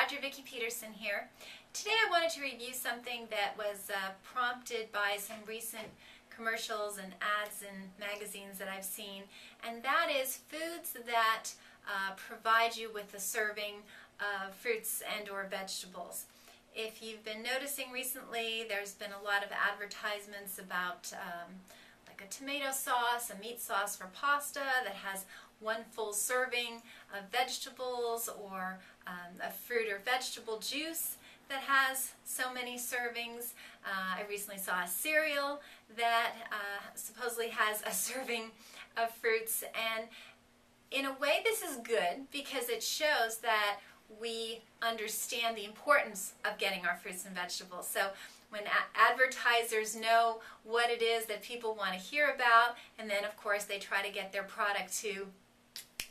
Dr. Vicki Peterson here. Today I wanted to review something that was prompted by some recent commercials and ads in magazines that I've seen, and that is foods that provide you with a serving of fruits and or vegetables. If you've been noticing recently, there's been a lot of advertisements about like a tomato sauce, a meat sauce for pasta that has one full serving of vegetables, or a fruit or vegetable juice that has so many servings. I recently saw a cereal that supposedly has a serving of fruits, and in a way this is good because it shows that we understand the importance of getting our fruits and vegetables. So when advertisers know what it is that people want to hear about, and then of course they try to get their product to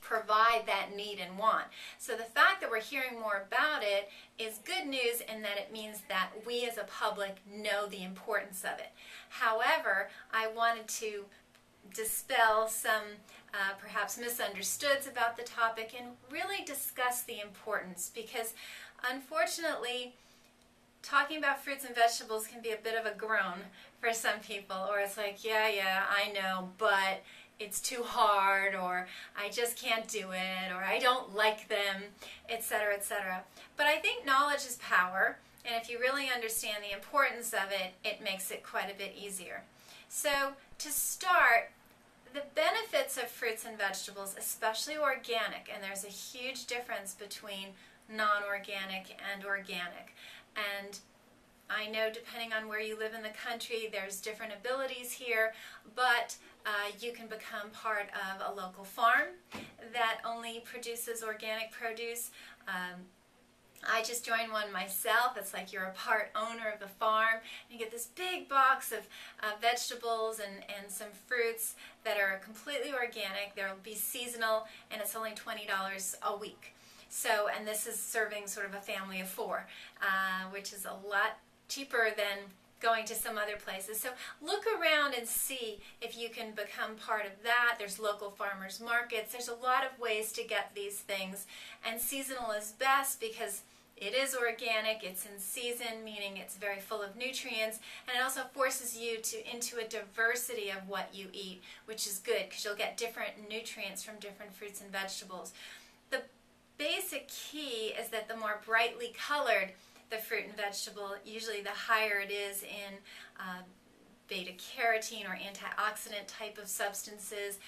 provide that need and want. So the fact that we're hearing more about it is good news in that it means that we as a public know the importance of it. However, I wanted to dispel some perhaps misunderstoods about the topic and really discuss the importance, because unfortunately talking about fruits and vegetables can be a bit of a groan for some people, or it's like, yeah, I know, but it's too hard, or I just can't do it, or I don't like them, etc., etc. But I think knowledge is power, and if you really understand the importance of it, it makes it quite a bit easier. So to start, the benefits of fruits and vegetables, especially organic, and there's a huge difference between non-organic and organic. And I know depending on where you live in the country, there's different abilities here, but you can become part of a local farm that only produces organic produce. I just joined one myself. It's like you're a part owner of the farm. You get this big box of vegetables and some fruits that are completely organic. They'll be seasonal, and it's only $20 a week. So, and this is serving sort of a family of four, which is a lot cheaper than going to some other places. So look around and see if you can become part of that. There's local farmers markets. There's a lot of ways to get these things, and seasonal is best because it is organic, it's in season, meaning it's very full of nutrients, and it also forces you into a diversity of what you eat, which is good because you'll get different nutrients from different fruits and vegetables. The basic key is that the more brightly colored the fruit and vegetable, usually the higher it is in beta-carotene or antioxidant type of substances,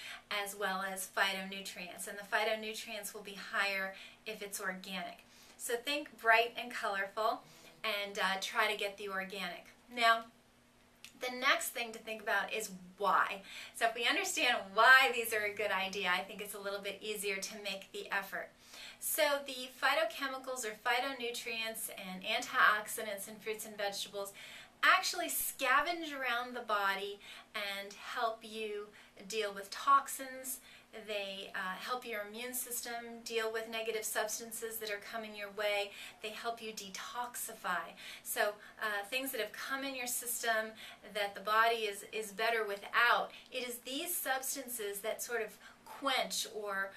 as well as phytonutrients. And the phytonutrients will be higher if it's organic. So think bright and colorful, and try to get the organic. Now, the next thing to think about is why. So if we understand why these are a good idea, I think it's a little bit easier to make the effort. So the phytochemicals or phytonutrients and antioxidants in fruits and vegetables actually scavenge around the body and help you deal with toxins. They help your immune system deal with negative substances that are coming your way. They help you detoxify. So things that have come in your system that the body is better without, it is these substances that sort of quench or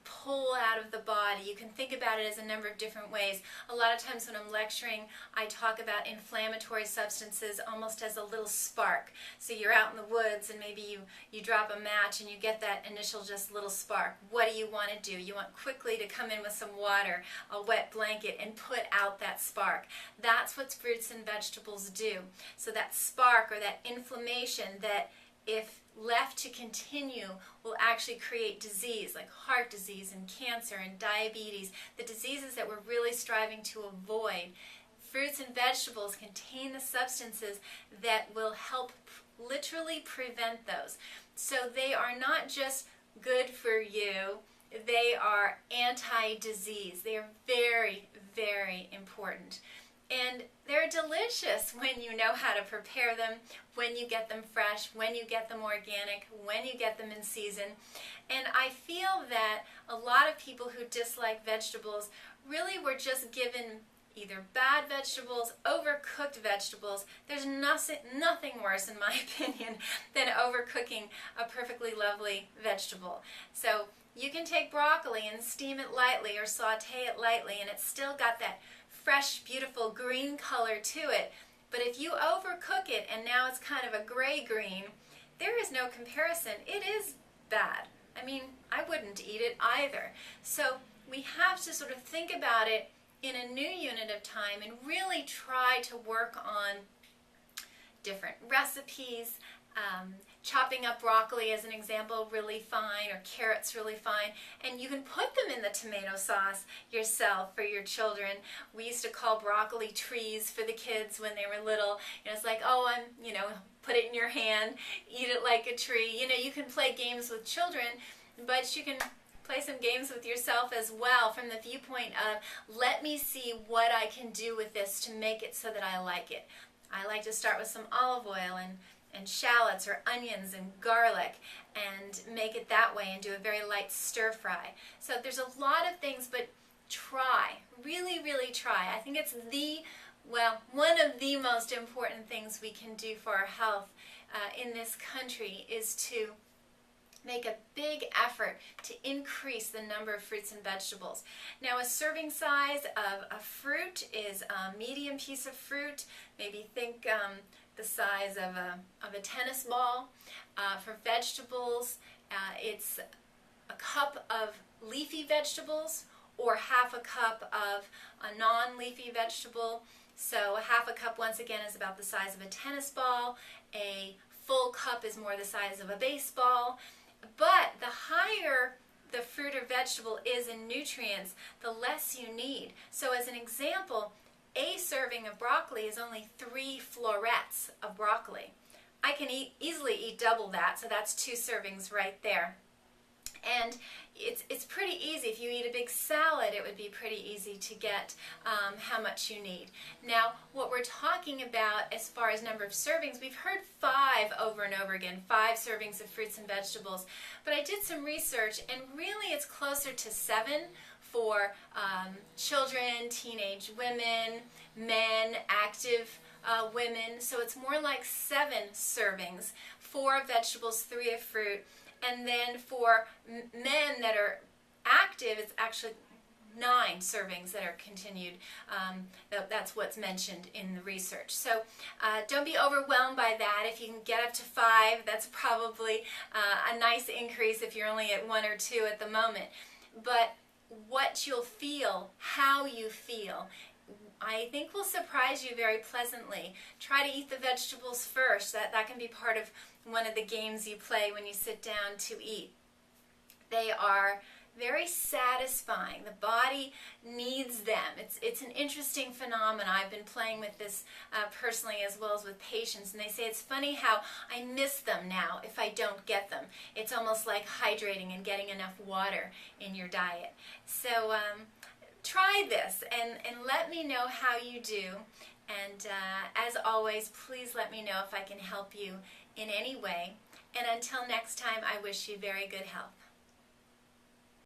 pull out of the body. You can think about it as a number of different ways. A lot of times when I'm lecturing, I talk about inflammatory substances almost as a little spark. So you're out in the woods and maybe you drop a match and you get that initial just little spark. What do you want to do? You want quickly to come in with some water, a wet blanket, and put out that spark. That's what fruits and vegetables do. So that spark or that inflammation that, if left to continue, will actually create disease like heart disease and cancer and diabetes, the diseases that we're really striving to avoid. Fruits and vegetables contain the substances that will help literally prevent those. So they are not just good for you, they are anti-disease. They are very, very important. And they're delicious when you know how to prepare them, when you get them fresh, when you get them organic, when you get them in season. And I feel that a lot of people who dislike vegetables really were just given either bad vegetables, overcooked vegetables. There's nothing worse, in my opinion, than overcooking a perfectly lovely vegetable. So You can take broccoli and steam it lightly or saute it lightly, and it's still got that fresh, beautiful green color to it. But if you overcook it and now it's kind of a gray-green, there is no comparison. It is bad. I mean, I wouldn't eat it either. So we have to sort of think about it in a new unit of time and really try to work on different recipes. Chopping up broccoli as an example, really fine, or carrots really fine, and you can put them in the tomato sauce yourself for your children. We used to call broccoli trees for the kids when they were little. It's like, oh, put it in your hand, eat it like a tree. You can play games with children, but you can play some games with yourself as well from the viewpoint of, let me see what I can do with this to make it so that I like it. I like to start with some olive oil and shallots or onions and garlic and make it that way and do a very light stir fry. So there's a lot of things, but try, really, really try. I think it's one of the most important things we can do for our health in this country is to make a big effort to increase the number of fruits and vegetables. Now, a serving size of a fruit is a medium piece of fruit. Maybe think the size of a tennis ball. For vegetables, it's a cup of leafy vegetables or half a cup of a non-leafy vegetable. So half a cup, once again, is about the size of a tennis ball. A full cup is more the size of a baseball. But the higher the fruit or vegetable is in nutrients, the less you need. So as an example, a serving of broccoli is only 3 florets of broccoli. I can easily eat double that, so that's 2 servings right there. And it's pretty easy. If you eat a big salad, it would be pretty easy to get how much you need. Now, what we're talking about as far as number of servings, we've heard 5 over and over again, 5 servings of fruits and vegetables. But I did some research, and really it's closer to 7 for children, teenage women, men, active women. So it's more like 7 servings, 4 of vegetables, 3 of fruit. And then for men that are active, it's actually 9 servings that are continued. That's what's mentioned in the research. So don't be overwhelmed by that. If you can get up to 5, that's probably a nice increase if you're only at 1 or 2 at the moment. But what you'll feel, how you feel, I think will surprise you very pleasantly. Try to eat the vegetables first. That can be part of one of the games you play when you sit down to eat. They are very satisfying. The body needs them. It's an interesting phenomenon. I've been playing with this personally as well as with patients, and they say it's funny how I miss them now if I don't get them. It's almost like hydrating and getting enough water in your diet. So try this and let me know how you do. And as always, please let me know if I can help you in any way. And until next time, I wish you very good health.